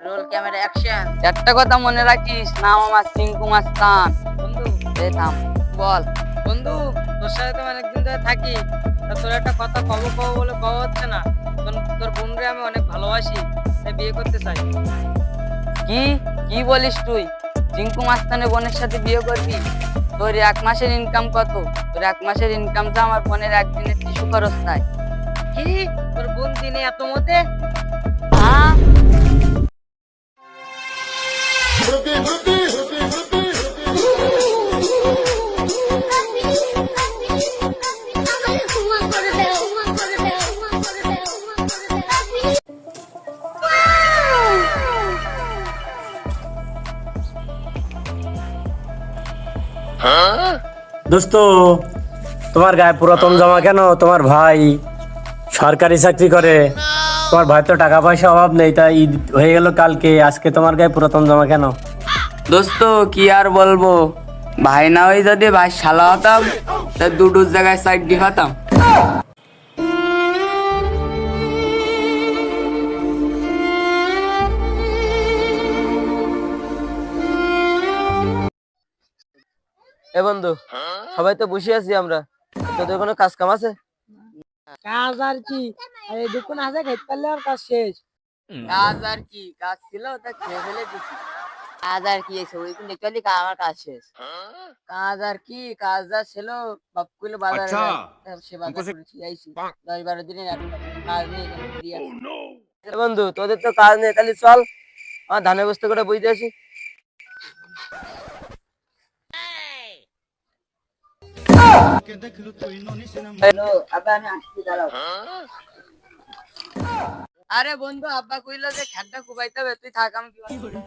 Roll camera action. একটা কথা মনে রাখিস, নাম আমার চিঙ্কু মাস্তান। বন্ধু এই থাম, বল। বন্ধু তোর সাথে তো অনেকদিন ধরে থাকি, তা তোর একটা কথা কব কব বলে কব হচ্ছে না। তোর বোনরে আমি অনেক ভালোবাসি, তাই বিয়ে করতে চাই। কি কি বলিস তুই? চিঙ্কু মাস্তানের বোনের সাথে বিয়ে করবি? তোর 1 মাসের ইনকাম কত? তোর 1 মাসের ইনকামটা আমার বোনের একদিনের টিস্যু খরচ তাই। কি তোর বোন দিনে এত মতে? হ্যাঁ, দোস্ত, তোমার গায়ে পুরাতন জামা কেন? তোমার ভাই সরকারি চাকরি করে, তোমার ভাই তো টাকা পয়সা অভাব নেই, তাই ঈদ হয়ে গেল কালকে, আজকে তোমার গায়ে পুরাতন জামা কেন? দোস্ত কি আর বলবো, ভাই না হয়ে যদি ভাই শালা হতাম তা দুটোর জায়গায় সাইড দিয়ে হতাম। এ বন্ধু, সবাই তো বসে আছি আমরা, তোদের কোনো কাজ কাম আছে? কাজ আর কি, আর এই দুপুর আছে খেতে পারলে আর কাজ শেষ। কাজ আর কি, কাজ ছিল তা খেয়ে ফেলে দিছি। কাজ আর কি, এসে ওই দেখতে পারলি আমার কাজ শেষ। কাজ আর কি, কাজ যা ছিল বাপকুল বাজারে যায়, সে বাজার করেছি আইছি 10-12 দিনের একটা কাজ নেই, এখানে ফ্রি আছি। এ বন্ধু তোদের তো কাজ নেই, তাহলে চল আমার ধানের বস্তা করে বুঝতে আসি। হ্যালো, আব্বা আমি আসছি, দাঁড়াও। আরে বন্ধু, আব্বা কইলো যে খেতটা কুবাইতে হবে, তুই থাক, আমি কি বলবো?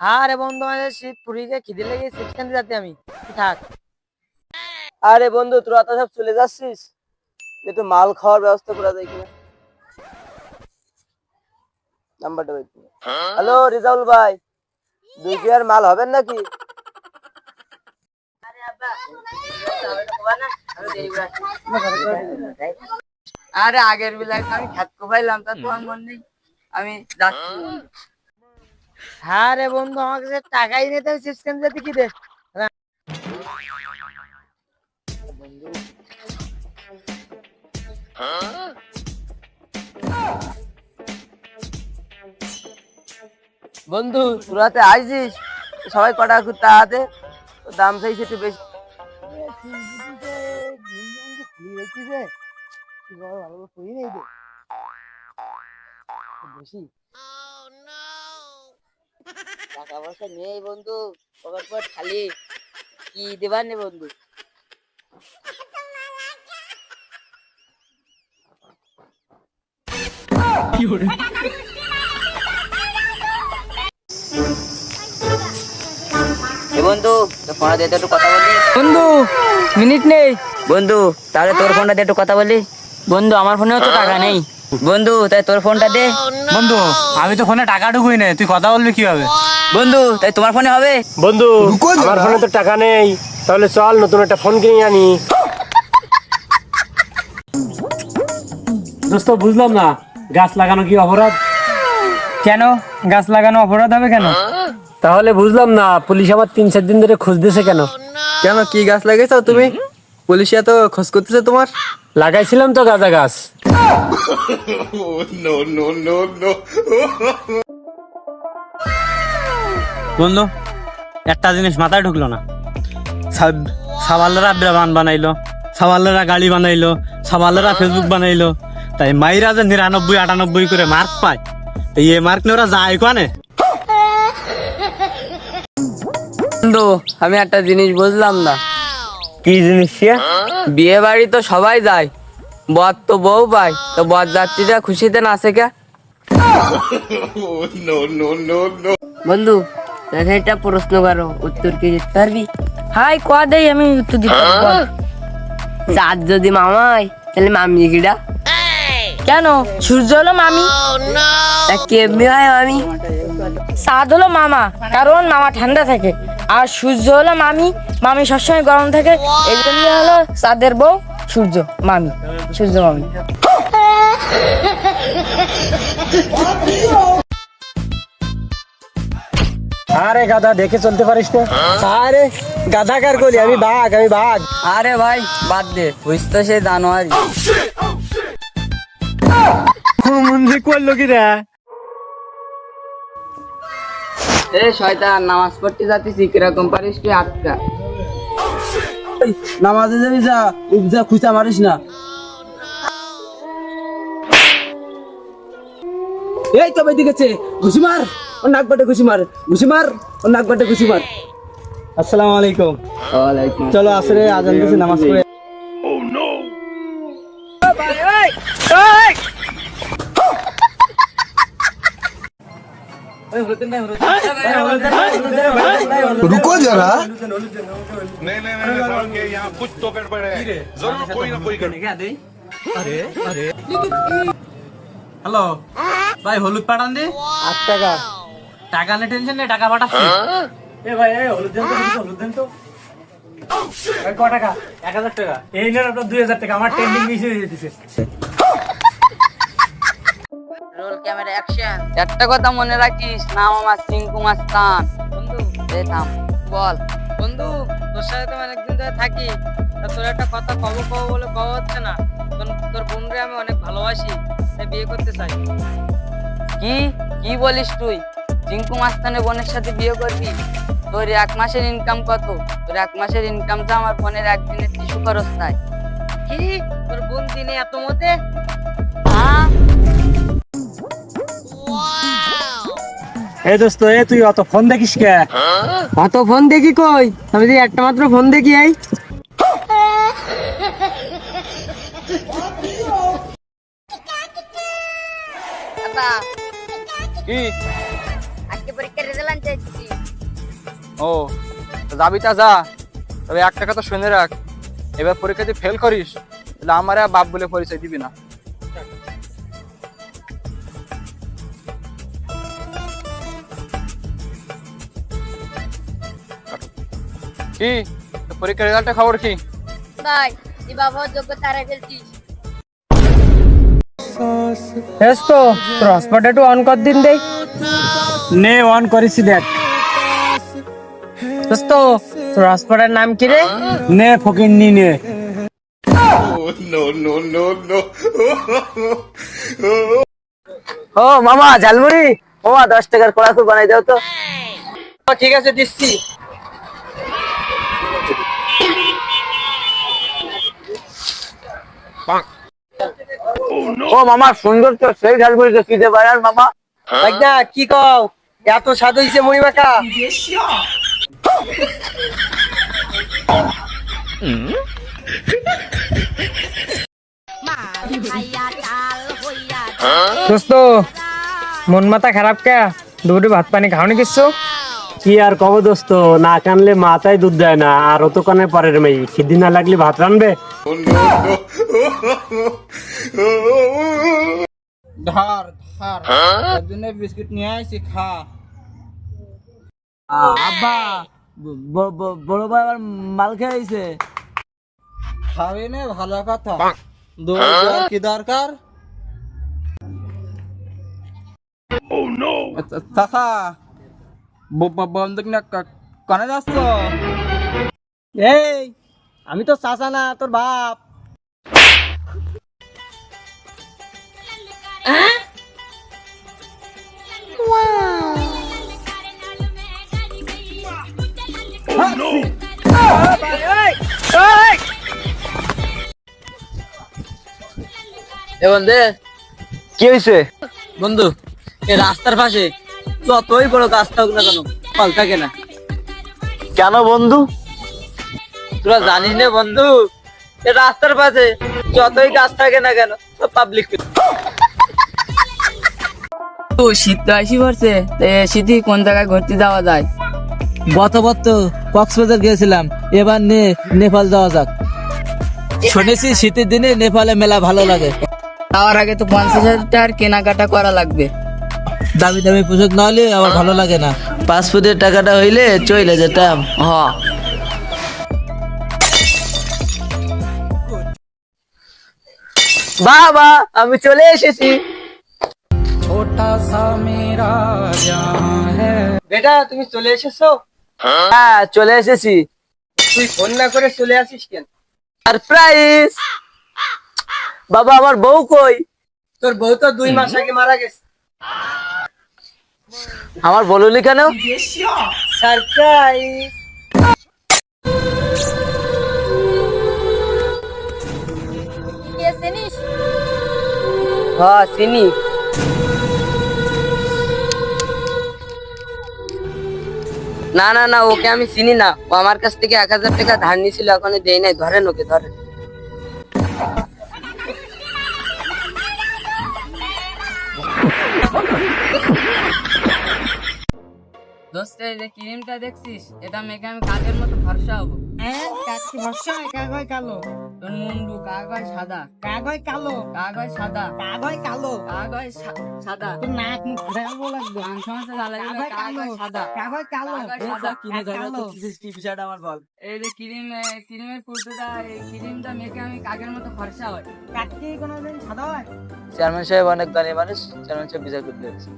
হ্যাঁ রে বন্ধু, আমাদের শীত পুরিকে খিদে লেগে সেখান যাতে আমি, তুই থাক। আরে বন্ধু তোরা তো সব চলে যাচ্ছিস, একটু মাল খাওয়ার ব্যবস্থা করা যায় কিনা? নাম্বারটা বের করো। হ্যালো রিজাউল ভাই, 2 কেয়ার মাল হবেন নাকি? আরে আব্বা, হবে তো কোবা না, আমি দেরি করে আসছি। আরে আগের বেলায় তো আমি খেত কুবাইলাম, তা তোমার মন নেই? আমি যাচ্ছি। হ্যাঁ রে বন্ধু, আমার কাছে টাকাই নেই, তাই সেখান যাতে কি দে। বন্ধু তোরাতে আইছিস, সবাই কটা ঘুরতে আতে, দাম চাইছে একটু বেশি। টাকা পয়সা নেই বন্ধু, পকেট পকেট খালি, কি দেবার নেই বন্ধু। বন্ধু তোর ফোনটা দিয়ে একটু কথা বলি। বন্ধু মিনিট নেই। বন্ধু তাহলে তোর ফোনটা দিয়ে একটু কথা বলি। বন্ধু আমার ফোনেও তো টাকা নেই। বন্ধু তাই তোর ফোনটা দে। বন্ধু আমি তো ফোনে টাকা ঢুকুই না, তুই কথা বলবি কিভাবে? বন্ধু তাই তোমার ফোনে হবে? বন্ধু আমার ফোনে তো টাকা নেই, তাহলে চল নতুন একটা ফোন কিনে আনি। দোস্ত বুঝলাম না, গাছ লাগানো কি অপরাধ? কেন গাছ লাগানো অপরাধ হবে কেন? তাহলে বুঝলাম না, পুলিশ আমার 3-4 দিন ধরে খুঁজতেছে কেন? কেন কি গাছ লাগাইছো তুমি? পুলিশ এত খোঁজ করতেছে তোমার? লাগাইছিলাম তো গাঁজা গাছ। বন্ধু একটা জিনিস মাথায় ঢুকলো না, সাবালেরা ব্রান্ড বানাইলো, সাবালেরা গাড়ি বানাইলো, সাবালেরা ফেসবুক বানাইলো, তাই মাইরা যে 99-98 করে মার্ক পায়, তাই এই মার্ক নিয়ে ওরা যায় কানে। বন্ধু আমি একটা জিনিস বুঝলাম না। কি জিনিস? বিয়ে বাড়ি তো সবাই যায়, বর তো বউ পায়, তো বর যাত্রীরা খুশিতে নাচে কে? বন্ধু দেখে একটা প্রশ্ন করো, উত্তর কি দিতে পারবি? হাই ক দেই আমি উত্তর দিতে পারবো। চাঁদ যদি মামাই তাহলে মামি কিডা? কেন সূর্য হলো মামি, তা কেমনি হয় মামি? চাঁদ হলো মামা, কারণ মামা ঠান্ডা থাকে, আর সূর্য হলো মামি, মামি সবসময় গরম থাকে, এই জন্য হলো চাঁদের বউ সূর্য মামি, সূর্য মামি। আরে গাধা, দেখে চলতে পারিস না? আরে গাধা কার গলি, আমি বাঘ, আমি বাঘ। আরে ভাই বাদ দে, হইস তো সে জানুয়ারি। মন্দির করলো কি রে? এ শয়তান, নামাজ পড়তে যাচ্ছিস, কিরকম পারিস তুই আটকা? নামাজে যাবি যা, উপজা খুঁচা মারিস না। এই তো বেদি গেছে, ঘুষি মার, ও নাক বাটে ঘুষি মার, ঘুষি মার, ও নাক বাটে ঘুষি মার। আসসালামু আলাইকুম। ওয়ালাইকুম। চলো আসরে আজান দিয়েছে, নামাজ পড়ে। रुको जरा। नहीं नहीं नहीं साहब के यहाँ कुछ तो गड़बड़ है जरूर कोई ना कोई गड़बड़। হ্যালো ভাই, হলুদ পাঠান দে। 8 টাকা। টাকা নিয়ে টেনশন নেই, টাকা পাঠাচ্ছি। এ ভাই, এই হলুদ দেন তো, হলুদ দেন তো। ভাই ক টাকা? 1000 টাকা। এই নেন আপনার 2000 টাকা, আমার টেন্ডিং মিস হয়ে যেতেছে। Roll camera action. একটা কথা মনে রাখিস, নাম আমার চিঙ্কু মাস্তান। বন্ধু এই থাম, বল। বন্ধু, তোর সাথে তো অনেকদিন ধরে থাকি, তা তোর একটা কথা কব কব বলে কওয়া হচ্ছে না। তোর বোনরে আমি অনেক ভালোবাসি, তাই বিয়ে করতে চাই। কি কি বলিস তুই? চিঙ্কু মাস্তানের বোনের সাথে বিয়ে করবি? তোর 1 মাসের ইনকাম কত? তোর 1 মাসের ইনকাম যা আমার বোনের একদিনের টিস্যু খরচ তাই। কি, তোর বোন দিনে এত মতে? হ্যাঁ, এই দোস্ত, এ তুই অত ফোন দেখিস কে? অত ফোন দেখি কই, আমি যে একটা মাত্র ফোন দেখি। এই দাদা কি? আজকে পরীক্ষার রেজাল্ট আনতে এসেছি। ও, যাবি তা যা, তবে একটা কথা শুনে রাখ, এবার পরীক্ষা যদি ফেল করিস তাহলে আমার আর বাপ বলে পরিচয় দিবি না। কি তোর পরীক্ষার রেজাল্টের খবর কি? ভাই তুই বাবা যোগ্যতা হারাই ফেলছিস। তো তোর হটস্পট একটু অন কর দিন দেই। নে, অন করেছি দেখ। দোস্ত, তোর হটস্পটের নাম কি রে? নে ফকির নি নে। ও মামা, ঝালমুড়ি। মামা 10 টাকার কড়াকড়ি বানাই দাও তো। ঠিক আছে, দিচ্ছি। ও মামা, সুন্দর তো, সেই ঝালমুড়ি তো খেতে পারে আর মামা। না কি কও, এত স্বাদ হইছে মুড়ি মাখা। দোস্ত, মন মাথা খারাপ কে? দুপুরে ভাত পানি খাওনি কিছু? কি আর কব দোস্ত, না কানলে মাথায় দুধ দেয় না, আর অত কানে পরের মেয়ে, খিদি না লাগলে ভাত রানবে? ধার ধার একদিনে বিস্কিট নিয়ে আসি, খা। আব্বা, বড় ভাই আবার মাল খেয়ে আইছে। খাবি না, ভালো কথা। কি দরকার? চাচা, বন্ধুক না কানে যাচ্ছ? এই, আমি তো চাচা না, তোর বাপ। এ বন্ধু, কি হয়েছে? বন্ধু এই রাস্তার পাশে যতই বড় গাছ থাকুক না কেন, ফল থাকে না। কেন বন্ধু? তোরা জানিস না বন্ধু, এই রাস্তার পাশে যতই গাছ থাকে না কেন, সব পাবলিক। তো শীত তো আসি পড়ছে, শীতে কোন জায়গায় ঘুরতে যাওয়া যায়? গতবার তো কক্সবাজার গিয়েছিলাম, এবার নেপাল যাওয়া যাক। শুনেছি শীতের দিনে নেপালে মেলা ভালো লাগে। যাওয়ার আগে তো 50,000 টাকার কেনাকাটা করা লাগবে। দামি দামি পোশাক না হলে আমার ভালো লাগে না। পাসপোর্টের টাকাটা হইলে চলে যেতাম। হ্যাঁ, বাবা, আমি চলে এসেছি। বেটা তুমি চলে এসেছো? হ্যাঁ চলে এসেছি। তুই ফোন না করে চলে আসিস কেন? সারপ্রাইজ। বাবা আমার বউ কই? তোর বউ তো 2 মাস আগে মারা গেছে। আমার বললি কেন? সারপ্রাইজ। কে চিনিস? হ্যাঁ চিনি। না না না, ওকে আমি চিনি না। ও আমার কাছ থেকে 1000 টাকা ধার নিয়েছিল, এখনো দেই নাই। ধরেন ওকে, ধরেন। দোস্ত এই যে ক্রিমটা দেখছিস, এটা মেখে আমি কাকের মতো ফর্সা হবো। কাকি ভরসা কাগজ কালো, তোর মুন্ডু কাগজ সাদা, কাগজ কালো, কাগজ সাদা, কাগজ কালো, কাগজ সাদা, তোর নাক মুখ ঘুরাবো লাগবে। গান সমস্যা জ্বালা গেলে কাগজ সাদা, কাগজ কালো, কাগজ সাদা। কিনে ধরে কালো। কি বিষয়টা আমার বল। এই যে ক্রিমের পুরোটা, এই ক্রিমটা মেখে আমি কাকের মতো ফর্সা হয়। কাকি কোনোদিন সাদা হয়? চেয়ারম্যান সাহেব অনেক দানি মানুষ, চেয়ারম্যান সাহেব বিচার করতে যাচ্ছে।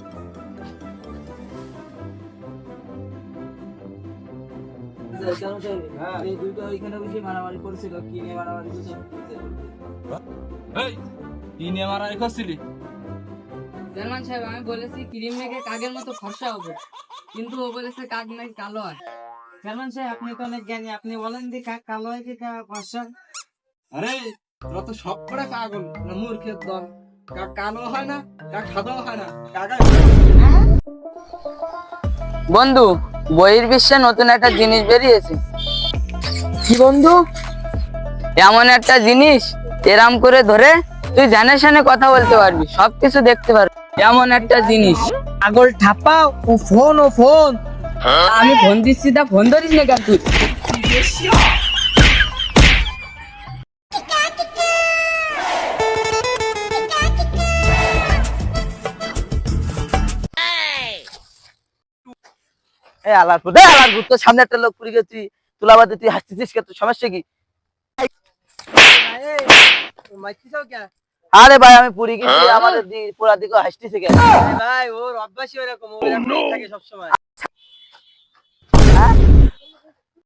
এই দুটো ওইখানে বসে মারামারি করছিল, কি নিয়ে মারামারি করছিল? এই কি নিয়ে মারামারি করছিলি? চেয়ারম্যান সাহেব আমি বলেছি ক্রিম মেখে কাকের মতো ফর্সা হবে, কিন্তু ও বলেছে কাক নাকি কালো হয়। চেয়ারম্যান সাহেব আপনি তো অনেক জ্ঞানী, আপনি বলেন যে কাক কালো হয় কি কাক ফর্সা? আরে তোরা তো সব করে পাগল না, মূর্খের দল। কাক কালো হয় না, কাক সাদাও হয় না, কাকাই বন্ধু, বইয়ের বিশ্বে নতুন একটা জিনিস বেরিয়েছে। কি বন্ধু? এমন একটা জিনিস, এরাম করে ধরে তুই জানে শানে কথা বলতে পারবি, সবকিছু দেখতে পারবি। এমন একটা জিনিস। পাগল ঠাপাও ও ফোন, ও ফোন। আমি ফোন দিচ্ছি, তা ফোন ধরিস না কেন তুই? আলারপুর তো সামনে একটা লোক পুরি গেছি, তুলাবাদে তুই হাসতেছিস কে? তোর সমস্যা কি? আরে ভাই আমি পুরি গেছি, আমাদের পুরা দিকে হাসতেছে কেন? ভাই ওর অভ্যাসই ওরকম, ও এরকম থাকে সবসময়।